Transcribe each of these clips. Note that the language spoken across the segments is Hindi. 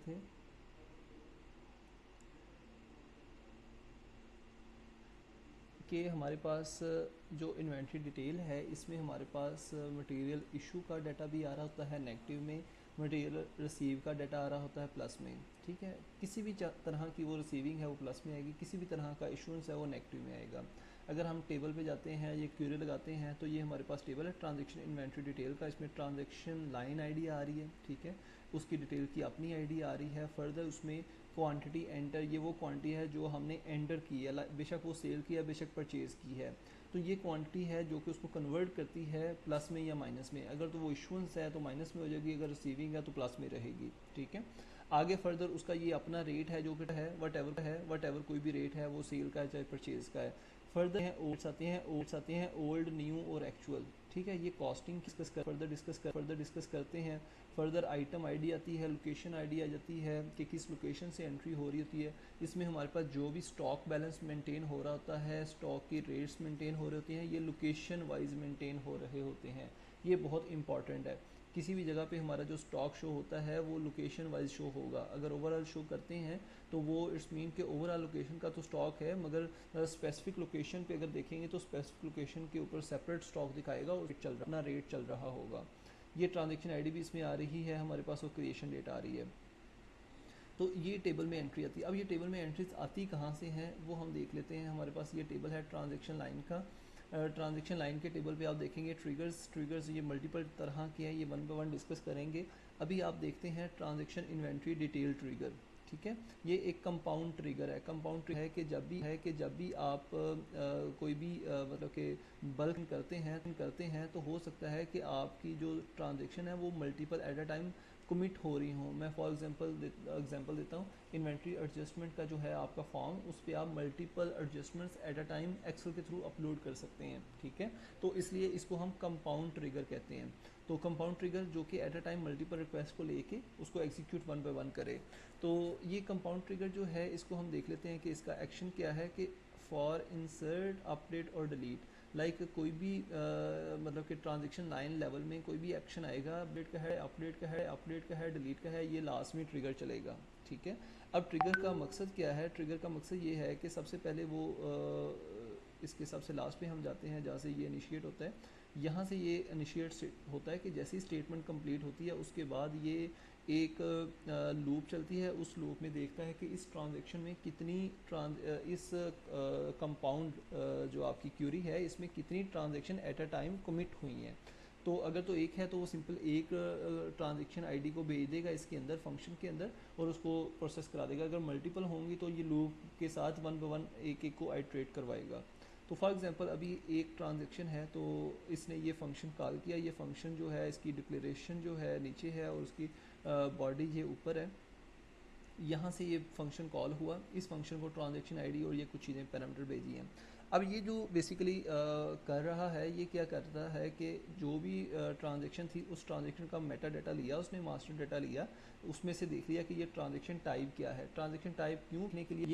थे कि हमारे पास जो इन्वेंट्री डिटेल है इसमें हमारे पास मटेरियल इशू का डाटा भी आ रहा होता है नेगेटिव में, मटेरियल रिसीव का डाटा आ रहा होता है प्लस में। ठीक है, किसी भी तरह की वो रिसीविंग है वो प्लस में आएगी, किसी भी तरह का इशूंस है वो नेगेटिव में आएगा। अगर हम टेबल पे जाते हैं, ये क्यूरी लगाते हैं, तो ये हमारे पास टेबल है ट्रांजेक्शन इन्वेंट्री डिटेल का। इसमें ट्रांजेक्शन लाइन आईडी आ रही है, ठीक है, उसकी डिटेल की अपनी आईडी आ रही है। फर्दर उसमें क्वांटिटी एंटर, ये वो क्वांटिटी है जो हमने एंटर की है, बेशक वो सेल की है बेशक परचेज़ की है, तो ये क्वांटिटी है जो कि उसको कन्वर्ट करती है प्लस में या माइनस में। अगर तो वो इशुएंस है तो माइनस में हो जाएगी, अगर रिसीविंग है तो प्लस में रहेगी। ठीक है, आगे फर्दर उसका ये अपना रेट है जो कि है वट एवर कोई भी रेट है वो सेल का है चाहे परचेज़ का है। फर्दर हैं ओल्ड्स आते हैं ओल्ड न्यू और एक्चुअल। ठीक है, ये कॉस्टिंग फर्दर डिस्कस करते हैं। फर्दर आइटम आईडी आती है, लोकेशन आईडी आ जाती है कि किस लोकेशन से एंट्री हो रही होती है। इसमें हमारे पास जो भी स्टॉक बैलेंस मेंटेन हो रहा होता है, स्टॉक की रेट्स मेंटेन हो रहे होते हैं, ये लोकेशन वाइज मेंटेन हो रहे होते हैं। ये बहुत इंपॉर्टेंट है। किसी भी जगह पे हमारा जो स्टॉक शो होता है वो लोकेशन वाइज शो होगा। अगर ओवरऑल शो करते हैं तो वो इट्स मीन के ओवरऑल लोकेशन का तो स्टॉक है, मगर स्पेसिफिक लोकेशन पे अगर देखेंगे तो स्पेसिफिक लोकेशन के ऊपर सेपरेट स्टॉक दिखाएगा और अपना रेट चल रहा होगा। ये ट्रांजेक्शन आईडी भी इसमें आ रही है हमारे पास, और क्रिएशन डेट आ रही है। तो ये टेबल में एंट्री आती है। अब ये टेबल में एंट्रीज आती कहाँ से हैं वो हम देख लेते हैं। हमारे पास ये टेबल है ट्रांजेक्शन लाइन का। ट्रांजेक्शन लाइन के टेबल पे आप देखेंगे ट्रिगर्स ये मल्टीपल तरह के हैं, ये वन बाय वन डिस्कस करेंगे। अभी आप देखते हैं ट्रांजेक्शन इन्वेंट्री डिटेल ट्रिगर। ठीक है, ये एक कंपाउंड ट्रिगर है। कंपाउंड ट्रिगर है कि जब भी आप कोई भी मतलब कि बल्क करते हैं तो हो सकता है कि आपकी जो ट्रांजेक्शन है वो multiple eight a time commit हो रही हूँ। मैं फॉर एग्जांपल देता हूँ, इन्वेंट्री एडजस्टमेंट का जो है आपका फॉर्म, उस पर आप multiple adjustments at a time Excel के थ्रू अपलोड कर सकते हैं। ठीक है, तो इसलिए इसको हम कंपाउंड ट्रिगर कहते हैं। तो कंपाउंड ट्रिगर जो कि eight a time multiple request को लेके उसको एग्जीक्यूट वन बाय वन करे। तो ये कंपाउंड ट्रिगर जो है इसको हम देख लेते हैं कि इसका एक्शन क्या है कि फॉर इंसर्ट अपडेट और डिलीट, लाइक कोई भी मतलब कि ट्रांजेक्शन लाइन लेवल में कोई भी एक्शन आएगा, अपडेट का है डिलीट का है, ये लास्ट में ट्रिगर चलेगा। ठीक है, अब ट्रिगर का मकसद क्या है? ट्रिगर का मकसद ये है कि सबसे पहले वो इसके सबसे लास्ट पे हम जाते हैं जहाँ से ये इनिशिएट होता है। यहाँ से ये इनिशिएट होता है कि जैसी स्टेटमेंट कंप्लीट होती है उसके बाद ये एक लूप चलती है। उस लूप में देखता है कि इस ट्रांजैक्शन में कितनी इस कंपाउंड जो आपकी क्यूरी है इसमें कितनी transaction eight a time commit हुई हैं। तो अगर तो एक है तो वो सिंपल एक ट्रांजैक्शन आईडी को भेज देगा इसके अंदर, फंक्शन के अंदर, और उसको प्रोसेस करा देगा। अगर मल्टीपल होंगी तो ये लूप के साथ वन बाय वन एक को आइट्रेट करवाएगा। तो फॉर एग्जांपल अभी एक ट्रांजैक्शन है तो इसने ये फंक्शन कॉल किया। ये फंक्शन जो है इसकी डिक्लेरेशन जो है नीचे है और उसकी बॉडी ये ऊपर है। यहाँ से ये फंक्शन कॉल हुआ, इस फंक्शन को ट्रांजैक्शन आईडी और ये कुछ चीज़ें पैरामीटर भेजी हैं। अब ये जो बेसिकली कर रहा है, ये क्या करता है कि जो भी ट्रांजैक्शन थी उस ट्रांजैक्शन का मेटा डाटा लिया उसने, मास्टर डाटा लिया, उसमें से देख लिया कि ये ट्रांजैक्शन टाइप क्या है। ट्रांजैक्शन टाइप क्यों देखने के लिए,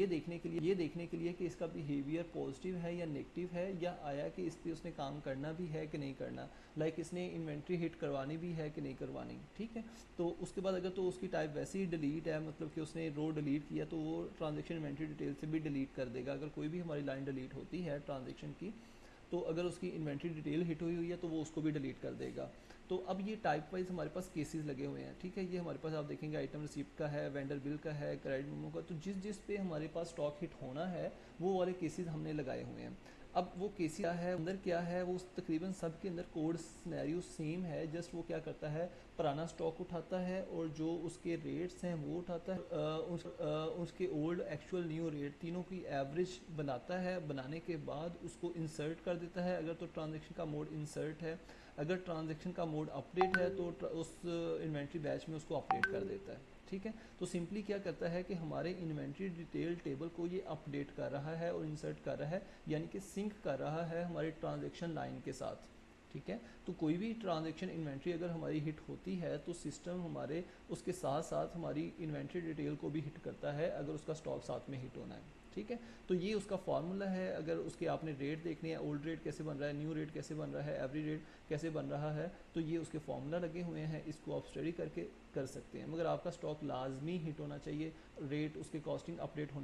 ये देखने के लिए कि इसका बिहेवियर पॉजिटिव है या नेगेटिव है, या आया कि इस पर उसने काम करना भी है कि नहीं करना, लाइक इसने इन्वेंट्री हिट करवानी भी है कि नहीं करवानी। ठीक है, तो उसके बाद अगर तो उसकी टाइप वैसे ही डिलीट है, मतलब कि उसने रो डिलीट किया, तो वो ट्रांजैक्शन इन्वेंट्री डिटेल से भी डिलीट कर देगा। अगर कोई भी हमारी लाइन डिलीट होती है ट्रांजैक्शन की, तो अगर उसकी इन्वेंट्री डिटेल हिट हुई है तो वो उसको भी डिलीट कर देगा। तो अब ये टाइप वाइज हमारे पास केसेस लगे हुए हैं। ठीक है, ये हमारे पास आप देखेंगे आइटम रिसिप्ट का है, वेंडर बिल का है, क्रेडिट मेमो का। तो जिस पे हमारे पास स्टॉक हिट होना है वो वाले केसेस हमने लगाए हुए हैं। अब वो केस क्या है वो तकरीबन सब के अंदर कोड सिनेरियो सेम है। जस्ट वो क्या करता है, पुराना स्टॉक उठाता है और जो उसके रेट्स हैं वो उठाता है, उसके ओल्ड एक्चुअल न्यू रेट तीनों की एवरेज बनाता है। बनाने के बाद उसको इंसर्ट कर देता है अगर तो ट्रांजैक्शन का मोड इंसर्ट है। अगर ट्रांजैक्शन का मोड अपडेट है तो उस इन्वेंट्री बैच में उसको अपडेट कर देता है। ठीक है, तो सिंपली क्या करता है कि हमारे इन्वेंट्री डिटेल टेबल को ये अपडेट कर रहा है और इंसर्ट कर रहा है, यानी कि सिंक कर रहा है हमारी ट्रांजैक्शन लाइन के साथ। ठीक है, तो कोई भी ट्रांजैक्शन इन्वेंट्री अगर हमारी हिट होती है तो सिस्टम हमारे उसके साथ साथ हमारी इन्वेंट्री डिटेल को भी हिट करता है अगर उसका स्टॉक साथ में हिट होना है। ठीक है। तो ये उसका फार्मूला है। अगर उसके आपने रेट देखने हैं, ओल्ड रेट कैसे बन रहा है, न्यू रेट कैसे बन रहा है, एवरी रेट कैसे बन रहा है, तो ये उसके फार्मूला लगे हुए हैं, इसको आप स्टडी करके कर सकते हैं। मगर आपका स्टॉक लाजमी हिट होना चाहिए, रेट उसके कॉस्टिंग अपडेट होने